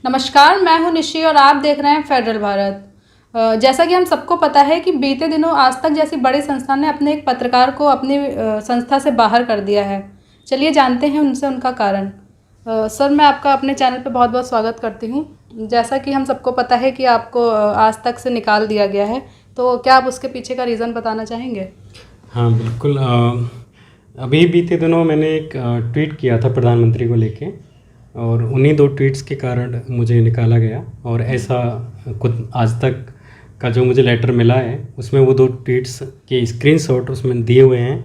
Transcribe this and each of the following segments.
नमस्कार, मैं हूं निशी और आप देख रहे हैं फेडरल भारत। जैसा कि हम सबको पता है कि बीते दिनों आज तक जैसी बड़ी संस्था ने अपने एक पत्रकार को अपनी संस्था से बाहर कर दिया है। चलिए जानते हैं उनसे उनका कारण। सर, मैं आपका अपने चैनल पे बहुत बहुत स्वागत करती हूँ। जैसा कि हम सबको पता है कि आपको आज तक से निकाल दिया गया है, तो क्या आप उसके पीछे का रीज़न बताना चाहेंगे? हाँ बिल्कुल। अभी बीते दिनों मैंने एक ट्वीट किया था प्रधानमंत्री को लेके, और उन्हीं 2 ट्वीट्स के कारण मुझे निकाला गया। और ऐसा खुद आज तक का जो मुझे लेटर मिला है उसमें वो 2 ट्वीट्स के स्क्रीनशॉट उसमें दिए हुए हैं।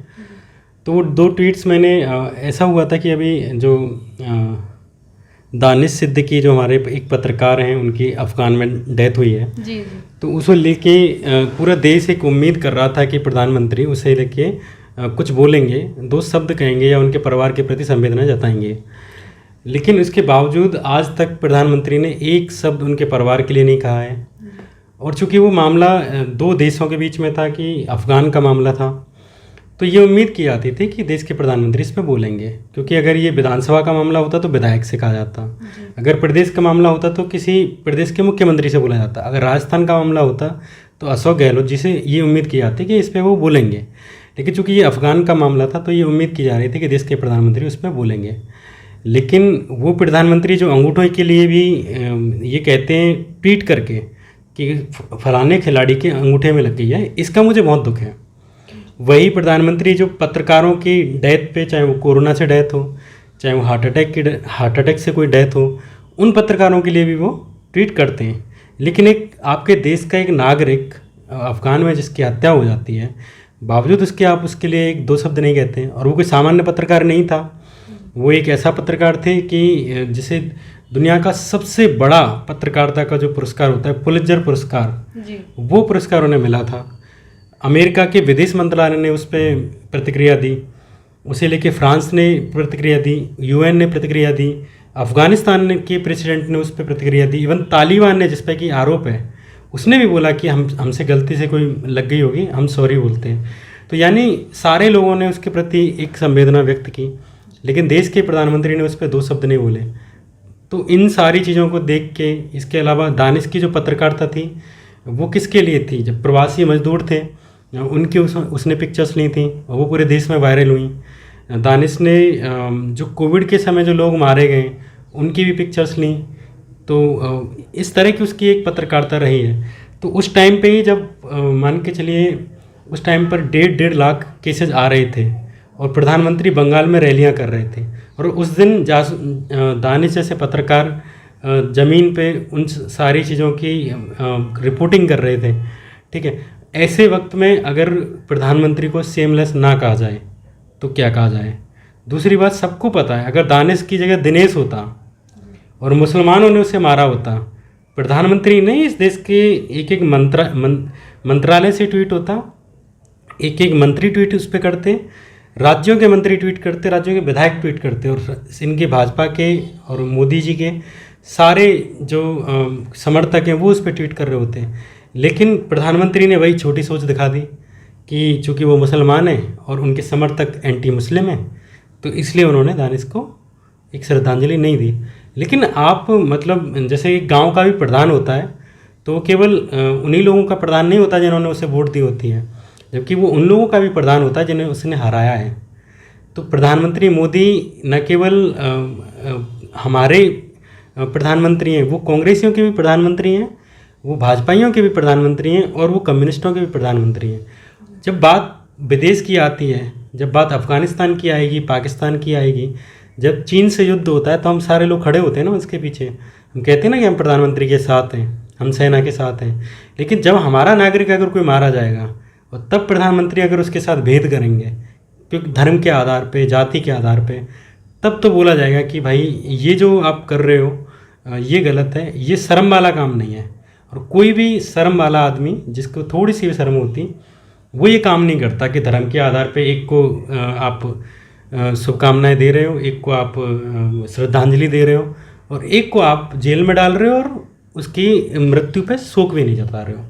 तो वो 2 ट्वीट्स मैंने ऐसा हुआ था कि अभी जो दानिश सिद्दीकी जो हमारे एक पत्रकार हैं, उनकी अफ़गान में डेथ हुई है। जी। तो उसको लेके पूरा देश एक उम्मीद कर रहा था कि प्रधानमंत्री उसे लेके कुछ बोलेंगे, 2 शब्द कहेंगे या उनके परिवार के प्रति संवेदना जताएंगे। लेकिन उसके बावजूद आज तक प्रधानमंत्री ने एक शब्द उनके परिवार के लिए नहीं कहा है। और चूंकि वो मामला 2 देशों के बीच में था, कि अफ़गान का मामला था, तो ये उम्मीद की जाती थी कि देश के प्रधानमंत्री इस पर बोलेंगे, क्योंकि अगर ये विधानसभा का मामला होता तो विधायक से कहा जाता, अगर प्रदेश का मामला होता तो किसी प्रदेश के मुख्यमंत्री से बोला जाता, अगर राजस्थान का मामला होता तो अशोक गहलोत जी से ये उम्मीद की जाती कि इस पर वो बोलेंगे। लेकिन चूंकि ये अफ़गान का मामला था तो ये उम्मीद की जा रही थी कि देश के प्रधानमंत्री उस पर बोलेंगे। लेकिन वो प्रधानमंत्री जो अंगूठों के लिए भी ये कहते हैं ट्वीट करके कि फलाने खिलाड़ी के अंगूठे में लग गई है, इसका मुझे बहुत दुख है। वही प्रधानमंत्री जो पत्रकारों की डेथ पे, चाहे वो कोरोना से डेथ हो, चाहे वो हार्ट अटैक से कोई डेथ हो, उन पत्रकारों के लिए भी वो ट्वीट करते हैं। लेकिन एक आपके देश का एक नागरिक अफ़गान में जिसकी हत्या हो जाती है, बावजूद उसके आप उसके लिए 1-2 शब्द नहीं कहते हैं। और वो कोई सामान्य पत्रकार नहीं था, वो एक ऐसा पत्रकार थे कि जिसे दुनिया का सबसे बड़ा पत्रकारिता का जो पुरस्कार होता है, पुलित्ज़र पुरस्कार, वो पुरस्कार उन्हें मिला था। अमेरिका के विदेश मंत्रालय ने उस पर प्रतिक्रिया दी, उसे लेके फ्रांस ने प्रतिक्रिया दी, यूएन ने प्रतिक्रिया दी, अफ़गानिस्तान के प्रेसिडेंट ने उस पर प्रतिक्रिया दी, इवन तालिबान ने, जिस पर कि आरोप है, उसने भी बोला कि हमसे गलती से कोई लग गई होगी, हम सॉरी बोलते हैं। तो यानी सारे लोगों ने उसके प्रति एक संवेदना व्यक्त की, लेकिन देश के प्रधानमंत्री ने उस पर 2 शब्द नहीं बोले। तो इन सारी चीज़ों को देख के, इसके अलावा दानिश की जो पत्रकारिता थी वो किसके लिए थी? जब प्रवासी मजदूर थे उनकी उसने पिक्चर्स ली थी, वो पूरे देश में वायरल हुई। दानिश ने जो कोविड के समय जो लोग मारे गए उनकी भी पिक्चर्स ली। तो इस तरह की उसकी एक पत्रकारिता रही है। तो उस टाइम पे ही जब मान के चलिए उस टाइम पर 1.5 लाख केसेस आ रहे थे और प्रधानमंत्री बंगाल में रैलियां कर रहे थे, और उस दिन दानिश जैसे पत्रकार ज़मीन पे उन सारी चीज़ों की रिपोर्टिंग कर रहे थे। ठीक है, ऐसे वक्त में अगर प्रधानमंत्री को सेमलेस ना कहा जाए तो क्या कहा जाए? दूसरी बात, सबको पता है अगर दानिश की जगह दिनेश होता और मुसलमानों ने उसे मारा होता, प्रधानमंत्री नहीं इस देश के एक मंत्रालय से ट्वीट होता, एक मंत्री ट्वीट उस पर करते, राज्यों के मंत्री ट्वीट करते, राज्यों के विधायक ट्वीट करते, और इनके भाजपा के और मोदी जी के सारे जो समर्थक हैं वो उस पर ट्वीट कर रहे होते हैं। लेकिन प्रधानमंत्री ने वही छोटी सोच दिखा दी कि चूँकि वो मुसलमान हैं और उनके समर्थक एंटी मुस्लिम हैं, तो इसलिए उन्होंने दानिश को एक श्रद्धांजलि नहीं दी। लेकिन आप मतलब जैसे एक गांव का भी प्रधान होता है तो वो केवल उन्हीं लोगों का प्रधान नहीं होता जिन्होंने उसे वोट दी होती है, जबकि वो उन लोगों का भी प्रधान होता है जिन्हें उसने हराया है। तो प्रधानमंत्री मोदी न केवल हमारे प्रधानमंत्री हैं, वो कांग्रेसियों के भी प्रधानमंत्री हैं, वो भाजपाइयों के भी प्रधानमंत्री हैं, और वो कम्युनिस्टों के भी प्रधानमंत्री हैं। जब बात विदेश की आती है, जब बात अफ़गानिस्तान की आएगी, पाकिस्तान की आएगी, जब चीन से युद्ध होता है तो हम सारे लोग खड़े होते हैं ना उसके पीछे। हम कहते हैं ना कि हम प्रधानमंत्री के साथ हैं, हम सेना के साथ हैं। लेकिन जब हमारा नागरिक अगर कोई मारा जाएगा और तब प्रधानमंत्री अगर उसके साथ भेद करेंगे, क्योंकि धर्म के आधार पे, जाति के आधार पे, तब तो बोला जाएगा कि भाई ये जो आप कर रहे हो ये गलत है, ये शर्म वाला काम नहीं है। और कोई भी शर्म वाला आदमी जिसको थोड़ी सी भी शर्म होती, वो ये काम नहीं करता कि धर्म के आधार पे एक को आप शुभकामनाएं दे रहे हो, एक को आप श्रद्धांजलि दे रहे हो, और एक को आप जेल में डाल रहे हो और उसकी मृत्यु पे शोक भी नहीं जता रहे हो।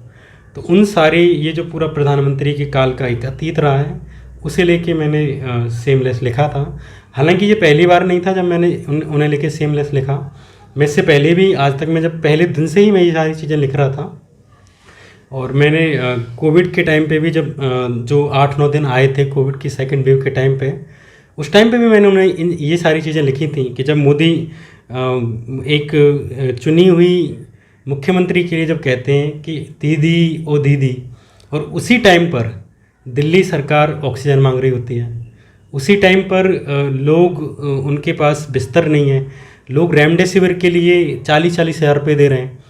तो उन सारे ये जो पूरा प्रधानमंत्री के काल का एक अतीत रहा है, उसे लेके मैंने सेमलेस लिखा था। हालांकि ये पहली बार नहीं था जब मैंने उन्हें लेके सेमलेस लिखा। मैं इससे पहले भी आज तक मैं जब पहले दिन से ही मैं ये सारी चीज़ें लिख रहा था, और मैंने कोविड के टाइम पे भी जब जो 8-9 दिन आए थे कोविड की सेकंड वेव के टाइम पे, उस टाइम पे भी मैंने उन्हें ये सारी चीज़ें लिखी थी कि जब मोदी एक चुनी हुई मुख्यमंत्री के लिए जब कहते हैं कि दीदी ओ दीदी, और उसी टाइम पर दिल्ली सरकार ऑक्सीजन मांग रही होती है, उसी टाइम पर लोग उनके पास बिस्तर नहीं है, लोग रेमडेसिविर के लिए 40-40 हज़ार रुपये दे रहे हैं।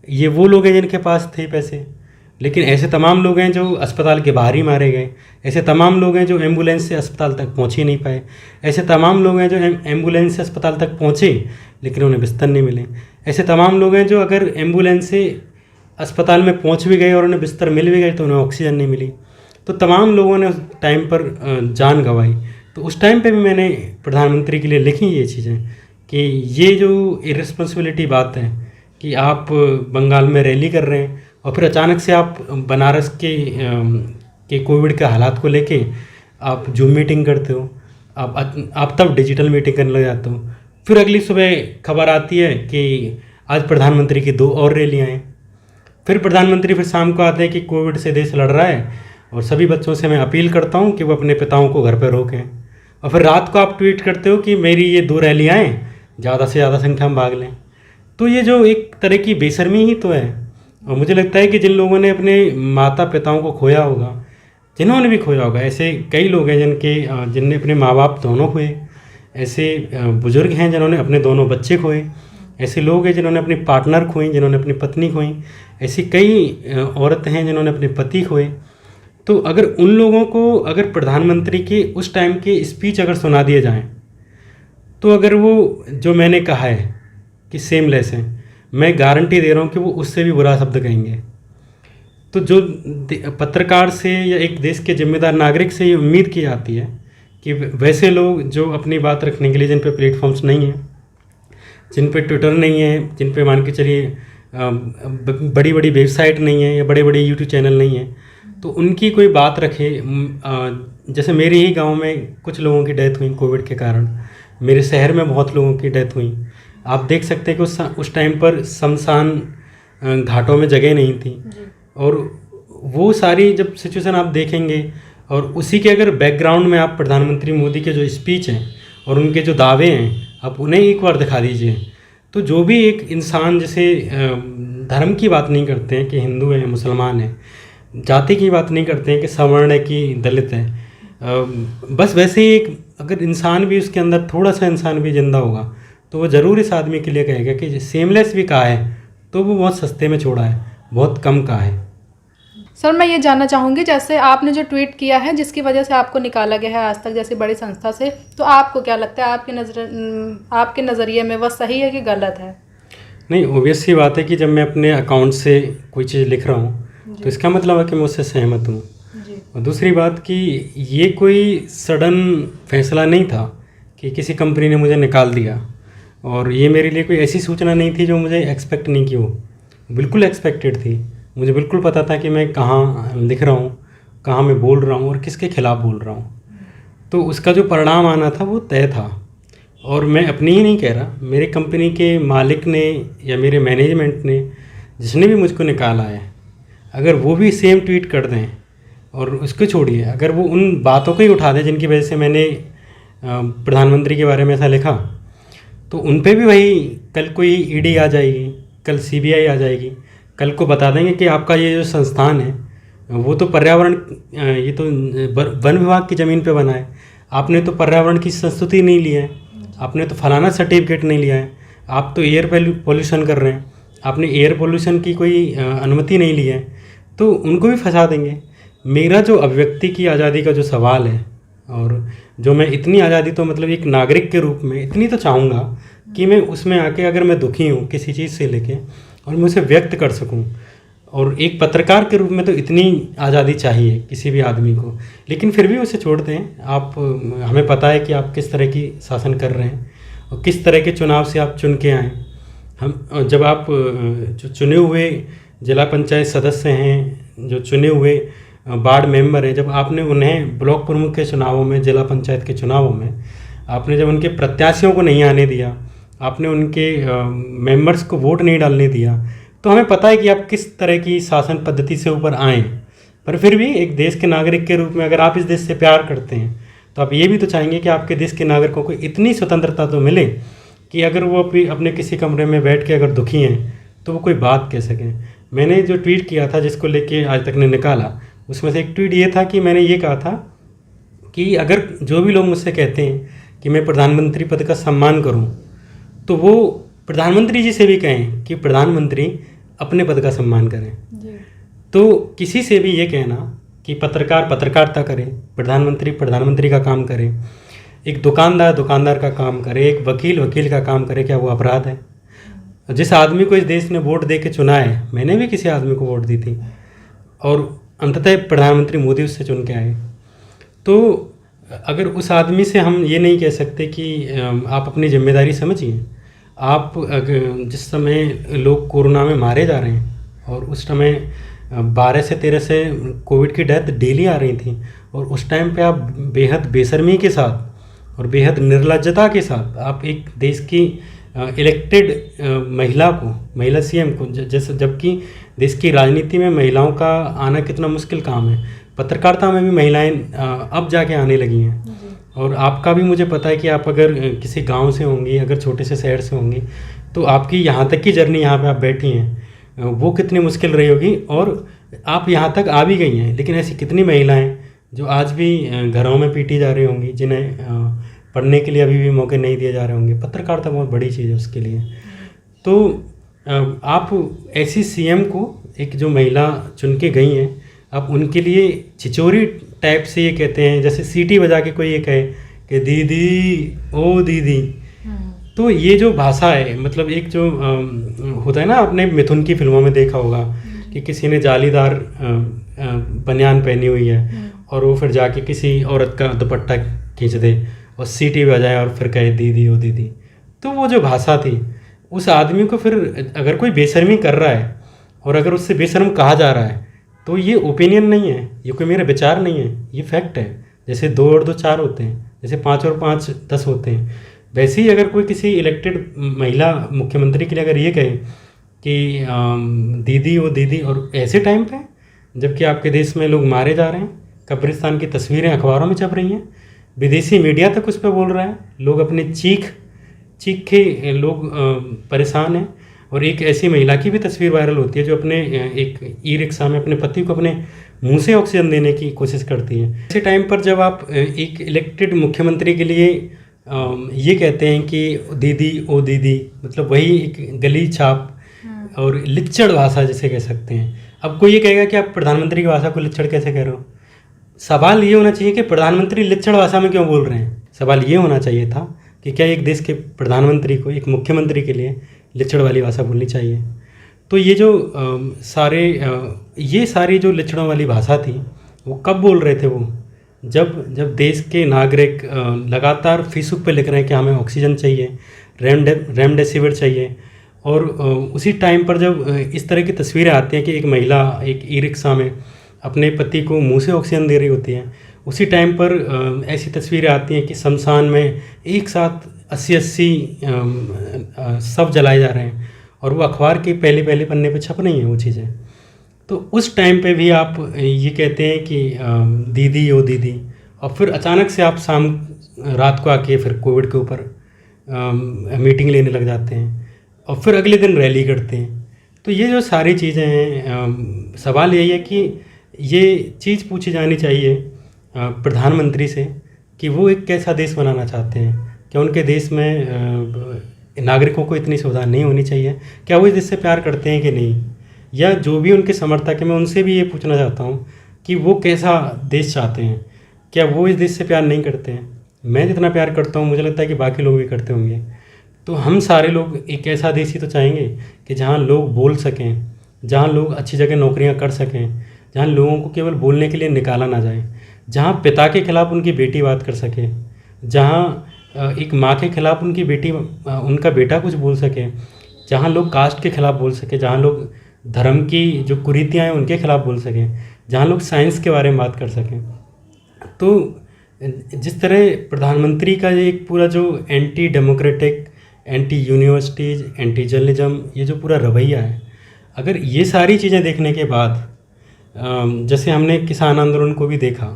ये वो लोग हैं जिनके पास थे पैसे, लेकिन ऐसे तमाम लोग हैं जो अस्पताल के बाहर ही मारे गए, ऐसे तमाम लोग हैं जो एम्बुलेंस से अस्पताल तक पहुंच ही नहीं पाए, ऐसे तमाम लोग हैं जो एम्बुलेंस से अस्पताल तक पहुंचे लेकिन उन्हें बिस्तर नहीं मिले, ऐसे तमाम लोग हैं जो अगर एम्बुलेंस से अस्पताल में पहुंच भी गए और उन्हें बिस्तर मिल भी गए तो उन्हें ऑक्सीजन नहीं मिली। तो तमाम लोगों ने उस टाइम पर जान गंवाई। तो उस टाइम पे भी मैंने प्रधानमंत्री के लिए लिखी ये चीज़ें कि ये जो इर्रेस्पॉन्सिबिलिटी बात है कि आप बंगाल में रैली कर रहे हैं और फिर अचानक से आप बनारस के कोविड के हालात को लेके आप जूम मीटिंग करते हो, आप तब डिजिटल मीटिंग करने लग जाते हो। फिर अगली सुबह खबर आती है कि आज प्रधानमंत्री की 2 और रैलियाँ हैं। फिर प्रधानमंत्री फिर शाम को आते हैं कि कोविड से देश लड़ रहा है और सभी बच्चों से मैं अपील करता हूँ कि वो अपने पिताओं को घर पर रोकें। और फिर रात को आप ट्वीट करते हो कि मेरी ये 2 रैलियाँ हैं, ज़्यादा से ज़्यादा संख्या में भाग लें। तो ये जो एक तरह की बेशर्मी ही तो है। और मुझे लगता है कि जिन लोगों ने अपने माता पिताओं को खोया होगा, जिन्होंने भी खोया होगा, ऐसे कई लोग हैं जिनने अपने माँ बाप दोनों खोए, ऐसे बुज़ुर्ग हैं जिन्होंने अपने दोनों बच्चे खोए, ऐसे लोग हैं जिन्होंने अपनी पार्टनर खोई, जिन्होंने अपनी पत्नी खोई, ऐसी कई औरतें हैं जिन्होंने अपने पति खोए। तो अगर उन लोगों को अगर प्रधानमंत्री के उस टाइम के स्पीच अगर सुना दिए जाएं, तो अगर वो जो मैंने कहा है कि सेमलेस हैं, मैं गारंटी दे रहा हूँ कि वो उससे भी बुरा शब्द कहेंगे। तो जो पत्रकार से या एक देश के जिम्मेदार नागरिक से ये उम्मीद की जाती है कि वैसे लोग जो अपनी बात रखने के लिए, जिन पे प्लेटफॉर्म्स नहीं हैं, जिन पे ट्विटर नहीं है, जिन पे मान के चलिए बड़ी बड़ी वेबसाइट नहीं है या बड़े बड़े यूट्यूब चैनल नहीं है, तो उनकी कोई बात रखे। जैसे मेरे ही गांव में कुछ लोगों की डेथ हुई कोविड के कारण, मेरे शहर में बहुत लोगों की डेथ हुई। आप देख सकते हैं कि उस टाइम पर शमशान घाटों में जगह नहीं थी। और वो सारी जब सिचुएशन आप देखेंगे और उसी के अगर बैकग्राउंड में आप प्रधानमंत्री मोदी के जो स्पीच हैं और उनके जो दावे हैं आप उन्हें एक बार दिखा दीजिए, तो जो भी एक इंसान जैसे धर्म की बात नहीं करते हैं कि हिंदू है मुसलमान है, जाति की बात नहीं करते हैं कि सवर्ण है कि दलित है, बस वैसे ही एक अगर इंसान भी उसके अंदर थोड़ा सा इंसान भी जिंदा होगा तो वो ज़रूर इस आदमी के लिए कहेगा कि सेमलेस भी कहा है तो वो बहुत सस्ते में छोड़ा है, बहुत कम कहा है। सर मैं ये जानना चाहूँगी, जैसे आपने जो ट्वीट किया है जिसकी वजह से आपको निकाला गया है आज तक जैसी बड़ी संस्था से, तो आपको क्या लगता है, आपके नज़रिए में वह सही है कि गलत है? नहीं, ऑब्वियस सी बात है कि जब मैं अपने अकाउंट से कोई चीज़ लिख रहा हूँ तो इसका मतलब है कि मैं उससे सहमत हूँ। और दूसरी बात कि ये कोई सडन फैसला नहीं था कि किसी कंपनी ने मुझे निकाल दिया, और ये मेरे लिए कोई ऐसी सूचना नहीं थी जो मुझे एक्सपेक्ट नहीं की हो, बिल्कुल एक्सपेक्टेड थी। मुझे बिल्कुल पता था कि मैं कहाँ लिख रहा हूँ, कहाँ मैं बोल रहा हूँ और किसके खिलाफ़ बोल रहा हूँ। तो उसका जो परिणाम आना था वो तय था। और मैं अपनी ही नहीं कह रहा, मेरे कंपनी के मालिक ने या मेरे मैनेजमेंट ने, जिसने भी मुझको निकाला है, अगर वो भी सेम ट्वीट कर दें और उसको छोड़िए, अगर वो उन बातों को ही उठा दें जिनकी वजह से मैंने प्रधानमंत्री के बारे में ऐसा लिखा, तो उन पे भी वही कल कोई ईडी आ जाएगी, कल सीबीआई आ जाएगी, कल को बता देंगे कि आपका ये जो संस्थान है वो तो पर्यावरण, ये तो वन विभाग की ज़मीन पे बना है, आपने तो पर्यावरण की संस्तुति नहीं लिया है, आपने तो फलाना सर्टिफिकेट नहीं लिया है, आप तो एयर पोल्यूशन कर रहे हैं, आपने एयर पोल्यूशन की कोई अनुमति नहीं ली है, तो उनको भी फंसा देंगे। मेरा जो अभिव्यक्ति की आज़ादी का जो सवाल है, और जो मैं इतनी आज़ादी तो मतलब एक नागरिक के रूप में इतनी तो चाहूँगा कि मैं उसमें आके अगर मैं दुखी हूँ किसी चीज़ से लेके और मैं उसे व्यक्त कर सकूँ, और एक पत्रकार के रूप में तो इतनी आज़ादी चाहिए किसी भी आदमी को। लेकिन फिर भी उसे छोड़ते हैं। आप, हमें पता है कि आप किस तरह की शासन कर रहे हैं और किस तरह के चुनाव से आप चुन के आए। हम जब आप जो चुने हुए जिला पंचायत सदस्य हैं, जो चुने हुए वार्ड मेंबर हैं, जब आपने उन्हें ब्लॉक प्रमुख के चुनावों में, जिला पंचायत के चुनावों में आपने जब उनके प्रत्याशियों को नहीं आने दिया, आपने उनके मेंबर्स को वोट नहीं डालने दिया, तो हमें पता है कि आप किस तरह की शासन पद्धति से ऊपर आए। पर फिर भी एक देश के नागरिक के रूप में अगर आप इस देश से प्यार करते हैं तो आप ये भी तो चाहेंगे कि आपके देश के नागरिकों को इतनी स्वतंत्रता तो मिले कि अगर वो अपने किसी कमरे में बैठ के अगर दुखी हैं तो वो कोई बात कह सकें। मैंने जो ट्वीट किया था जिसको लेके आज तक ने निकाला, उसमें से एक ट्वीट ये था कि मैंने ये कहा था कि अगर जो भी लोग मुझसे कहते हैं कि मैं प्रधानमंत्री पद का सम्मान करूं, तो वो प्रधानमंत्री जी से भी कहें कि प्रधानमंत्री अपने पद का सम्मान करें। तो किसी से भी ये कहना कि पत्रकार पत्रकारिता करे, प्रधानमंत्री प्रधानमंत्री का काम करे, एक दुकानदार दुकानदार का काम करे, एक वकील वकील का काम करे, क्या वो अपराध है? जिस आदमी को इस देश ने वोट दे के चुना है, मैंने भी किसी आदमी को वोट दी थी और अंततः प्रधानमंत्री मोदी उससे चुन के आए, तो अगर उस आदमी से हम ये नहीं कह सकते कि आप अपनी जिम्मेदारी समझिए। आप जिस समय लोग कोरोना में मारे जा रहे हैं और उस समय 12 से 13 से कोविड की डेथ डेली आ रही थी, और उस टाइम पे आप बेहद बेशर्मी के साथ और बेहद निर्लज्जता के साथ आप एक देश की इलेक्टेड महिला सीएम को, जैसे जबकि देश की राजनीति में महिलाओं का आना कितना मुश्किल काम है, पत्रकारिता में भी महिलाएं अब जाके आने लगी हैं। और आपका भी मुझे पता है कि आप अगर किसी गांव से होंगी, अगर छोटे से शहर से होंगी, तो आपकी यहाँ तक की जर्नी, यहाँ पे आप बैठी हैं, वो कितनी मुश्किल रही होगी, और आप यहाँ तक आ भी गई हैं। लेकिन ऐसी कितनी महिलाएं जो आज भी घरों में पीटी जा रही होंगी, जिन्हें पढ़ने के लिए अभी भी मौके नहीं दिए जा रहे होंगे। पत्रकारिता बहुत बड़ी चीज़ है उसके लिए। तो आप ऐसी सीएम को, एक जो महिला चुन के गई हैं, आप उनके लिए छिचोरी टाइप से ये कहते हैं, जैसे सीटी बजा के कोई ये कहे कि दीदी ओ दीदी। तो ये जो भाषा है, मतलब एक जो होता है ना, आपने मिथुन की फिल्मों में देखा होगा कि किसी ने जालीदार बनियान पहनी हुई है और वो फिर जाके किसी औरत का दुपट्टा खींच दे और सीटी बजाए और फिर कहे दीदी ओ दीदी। तो वो जो भाषा थी, उस आदमी को फिर अगर कोई बेशर्मी कर रहा है और अगर उससे बेशर्म कहा जा रहा है, तो ये ओपिनियन नहीं है, ये कोई मेरा विचार नहीं है, ये फैक्ट है। जैसे 2 और 2 4 होते हैं, जैसे 5 और 5 10 होते हैं, वैसे ही अगर कोई किसी इलेक्टेड महिला मुख्यमंत्री के लिए अगर ये कहे कि दीदी ओ दीदी, और ऐसे टाइम पे जबकि आपके देश में लोग मारे जा रहे हैं, कब्रिस्तान की तस्वीरें अखबारों में छप रही हैं, विदेशी मीडिया तक उस पर बोल रहा है, लोग अपने चीख के लोग परेशान हैं। और एक ऐसी महिला की भी तस्वीर वायरल होती है जो अपने एक ई रिक्शा में अपने पति को अपने मुंह से ऑक्सीजन देने की कोशिश करती है। ऐसे टाइम पर जब आप एक इलेक्टेड मुख्यमंत्री के लिए ये कहते हैं कि दीदी ओ दीदी, मतलब वही एक गली छाप और लिच्चड़ भाषा जिसे कह सकते हैं। अब कोई ये कहेगा कि आप प्रधानमंत्री की भाषा को लिच्चड़ कैसे कह रहे हो? सवाल ये होना चाहिए कि प्रधानमंत्री लिच्चड़ भाषा में क्यों बोल रहे हैं। सवाल ये होना चाहिए था कि क्या एक देश के प्रधानमंत्री को, एक मुख्यमंत्री के लिए लिच्चड़ वाली भाषा बोलनी चाहिए। तो ये जो ये सारी जो लिच्चड़ों वाली भाषा थी, वो कब बोल रहे थे? वो जब देश के नागरिक लगातार फेसबुक पे लिख रहे हैं कि हमें ऑक्सीजन चाहिए, रेमडेसिविर चाहिए, और उसी टाइम पर जब इस तरह की तस्वीरें आती हैं कि एक महिला एक ई रिक्शा में अपने पति को मुंह से ऑक्सीजन दे रही होती है, उसी टाइम पर ऐसी तस्वीरें आती हैं कि शमशान में एक साथ 80 शव जलाए जा रहे हैं, और वो अखबार के पहले पन्ने पे छप रही हैं वो चीज़ें। तो उस टाइम पे भी आप ये कहते हैं कि दीदी ओ दीदी, और फिर अचानक से आप रात को आके फिर कोविड के ऊपर मीटिंग लेने लग जाते हैं, और फिर अगले दिन रैली करते हैं। तो ये जो सारी चीज़ें हैं, सवाल यही है कि ये चीज़ पूछी जानी चाहिए प्रधानमंत्री से कि वो एक कैसा देश बनाना चाहते हैं। क्या उनके देश में नागरिकों को इतनी सुविधा नहीं होनी चाहिए? क्या वो इस देश से प्यार करते हैं कि नहीं? या जो भी उनके समर्थक हैं, मैं उनसे भी ये पूछना चाहता हूँ कि वो कैसा देश चाहते हैं? क्या वो इस देश से प्यार नहीं करते हैं? मैं जितना प्यार करता हूँ, मुझे लगता है कि बाकी लोग भी करते होंगे। तो हम सारे लोग एक ऐसा देश ही तो चाहेंगे कि जहाँ लोग बोल सकें, जहाँ लोग अच्छी जगह नौकरियाँ कर सकें, जहाँ लोगों को केवल बोलने के लिए निकाला ना जाए, जहाँ पिता के खिलाफ उनकी बेटी बात कर सके, जहाँ एक माँ के खिलाफ उनकी बेटी, उनका बेटा कुछ बोल सके, जहाँ लोग कास्ट के खिलाफ बोल सके, जहाँ लोग धर्म की जो कुरीतियाँ हैं उनके खिलाफ बोल सकें, जहाँ लोग साइंस के बारे में बात कर सकें। तो जिस तरह प्रधानमंत्री का एक पूरा जो anti democratic anti universities, anti journalism, ये जो पूरा रवैया है, अगर ये सारी चीज़ें देखने के बाद जैसे हमने किसान आंदोलन को भी देखा,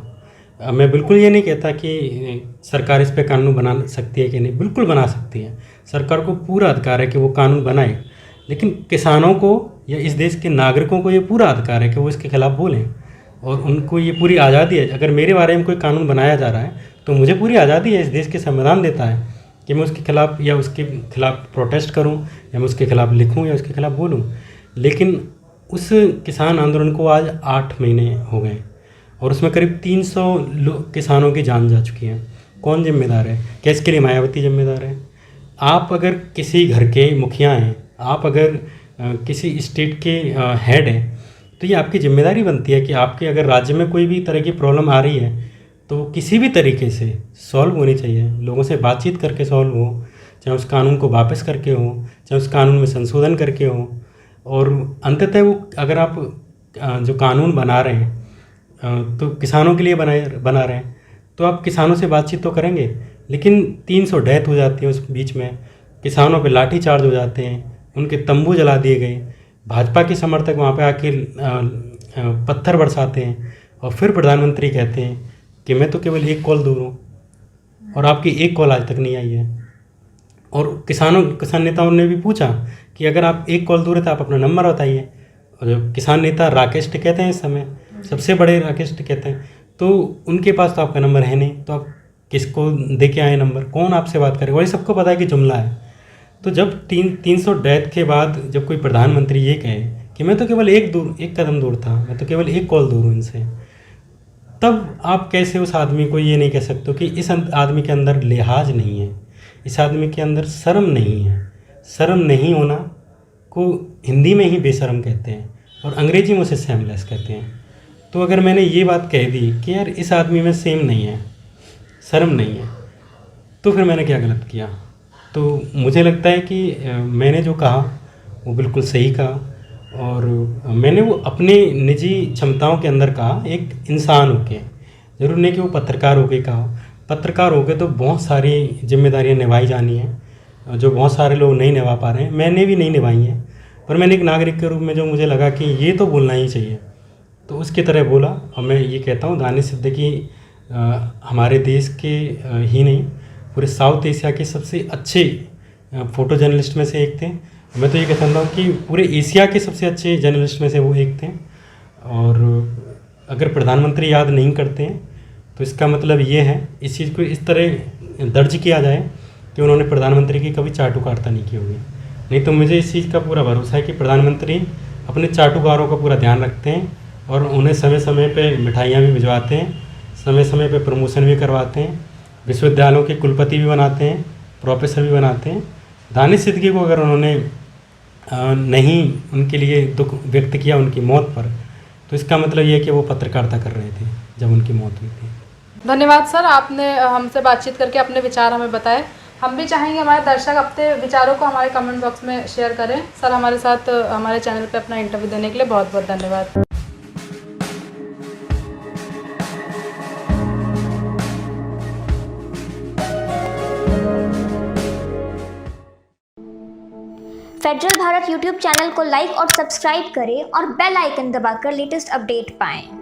मैं बिल्कुल ये नहीं कहता कि सरकार इस पे कानून बना सकती है कि नहीं, बिल्कुल बना सकती है। सरकार को पूरा अधिकार है कि वो कानून बनाए, लेकिन किसानों को या इस देश के नागरिकों को ये पूरा अधिकार है कि वो इसके खिलाफ बोलें, और उनको ये पूरी आज़ादी है। अगर मेरे बारे में कोई कानून बनाया जा रहा है तो मुझे पूरी आज़ादी है, इस देश के संविधान देता है कि मैं उसके खिलाफ या उसके खिलाफ प्रोटेस्ट करूं, या मैं उसके खिलाफ लिखूं या उसके खिलाफ बोलूं। लेकिन उस किसान आंदोलन को आज 8 महीने हो गए और उसमें करीब 300 किसानों की जान जा चुकी है। कौन जिम्मेदार है? क्या इसके लिए मायावती जिम्मेदार है? आप अगर किसी घर के मुखिया हैं, आप अगर किसी स्टेट के हेड हैं, तो ये आपकी जिम्मेदारी बनती है कि आपके अगर राज्य में कोई भी तरह की प्रॉब्लम आ रही है तो किसी भी तरीके से सॉल्व होनी चाहिए, लोगों से बातचीत करके सॉल्व हो, चाहे उस कानून को वापस करके हो, चाहे उस कानून में संशोधन करके हो। और अंततः वो अगर आप जो कानून बना रहे हैं तो किसानों के लिए बना रहे हैं, तो आप किसानों से बातचीत तो करेंगे। लेकिन 300 डेथ हो जाती है उस बीच में, किसानों पे लाठी चार्ज हो जाते हैं, उनके तंबू जला दिए गए, भाजपा के समर्थक वहाँ पे आके पत्थर बरसाते हैं, और फिर प्रधानमंत्री कहते हैं कि मैं तो केवल एक कॉल दूर हूँ, और आपकी एक कॉल आज तक नहीं आई है। और किसान नेताओं ने भी पूछा कि अगर आप एक कॉल दूर है तो आप अपना नंबर बताइए। और जो किसान नेता राकेश टिकैत हैं, इस समय सबसे बड़े राकेश टिकैत हैं, तो उनके पास तो आपका नंबर है नहीं, तो आप किसको दे के आए नंबर? कौन आपसे बात करेगा? वही सबको पता है कि जुमला है। तो जब 300 डेथ के बाद जब कोई प्रधानमंत्री ये कहे कि मैं तो केवल एक कदम दूर था, मैं तो केवल एक कॉल दूर हूँ इनसे, तब आप कैसे उस आदमी को ये नहीं कह सकते कि इस आदमी के अंदर लिहाज नहीं है, इस आदमी के अंदर शर्म नहीं है। शर्म नहीं होना को हिंदी में ही बेशर्म कहते हैं और अंग्रेजी में उसे शेमलेस कहते हैं। तो अगर मैंने ये बात कह दी कि यार इस आदमी में शेम नहीं है, शर्म नहीं है, तो फिर मैंने क्या गलत किया? तो मुझे लगता है कि मैंने जो कहा वो बिल्कुल सही कहा, और मैंने वो अपने निजी क्षमताओं के अंदर कहा, एक इंसान होके, ज़रूर नहीं कि वो पत्रकार होके कहा। पत्रकार होके तो बहुत सारी जिम्मेदारियां निभाई जानी हैं जो बहुत सारे लोग नहीं निभा पा रहे हैं, मैंने भी नहीं निभाई हैं, पर मैंने एक नागरिक के रूप में जो मुझे लगा कि ये तो बोलना ही चाहिए, तो उसकी तरह बोला। और मैं ये कहता हूँ दानिश सिद्दीकी हमारे देश के ही नहीं, पूरे साउथ एशिया के सबसे अच्छे फ़ोटो जर्नलिस्ट में से एक थे। मैं तो ये कहता हूँ कि पूरे एशिया के सबसे अच्छे जर्नलिस्ट में से वो एक थे। और अगर प्रधानमंत्री याद नहीं करते हैं तो इसका मतलब ये है, इस चीज़ को इस तरह दर्ज किया जाए कि उन्होंने प्रधानमंत्री की कभी चाटुकारिता नहीं की होगी। नहीं तो मुझे इस चीज़ का पूरा भरोसा है कि प्रधानमंत्री अपने चाटुकारों का पूरा ध्यान रखते हैं और उन्हें समय समय पे मिठाइयाँ भी भिजवाते हैं, समय समय पे प्रमोशन भी करवाते हैं, विश्वविद्यालयों के कुलपति भी बनाते हैं, प्रोफेसर भी बनाते हैं। दानिश सिद्दीकी को अगर उन्होंने नहीं उनके लिए दुख व्यक्त किया उनकी मौत पर, तो इसका मतलब ये है कि वो पत्रकारिता कर रहे थे जब उनकी मौत हुई थी। धन्यवाद सर, आपने हमसे बातचीत करके अपने विचार हमें बताए। हम भी चाहेंगे हमारे दर्शक अपने विचारों को हमारे कमेंट बॉक्स में शेयर करें। सर हमारे साथ हमारे चैनल पे अपना इंटरव्यू देने के लिए बहुत बहुत धन्यवाद। फेडरल भारत यूट्यूब चैनल को लाइक और सब्सक्राइब करें और बेल आइकन दबाकर लेटेस्ट अपडेट पाएं।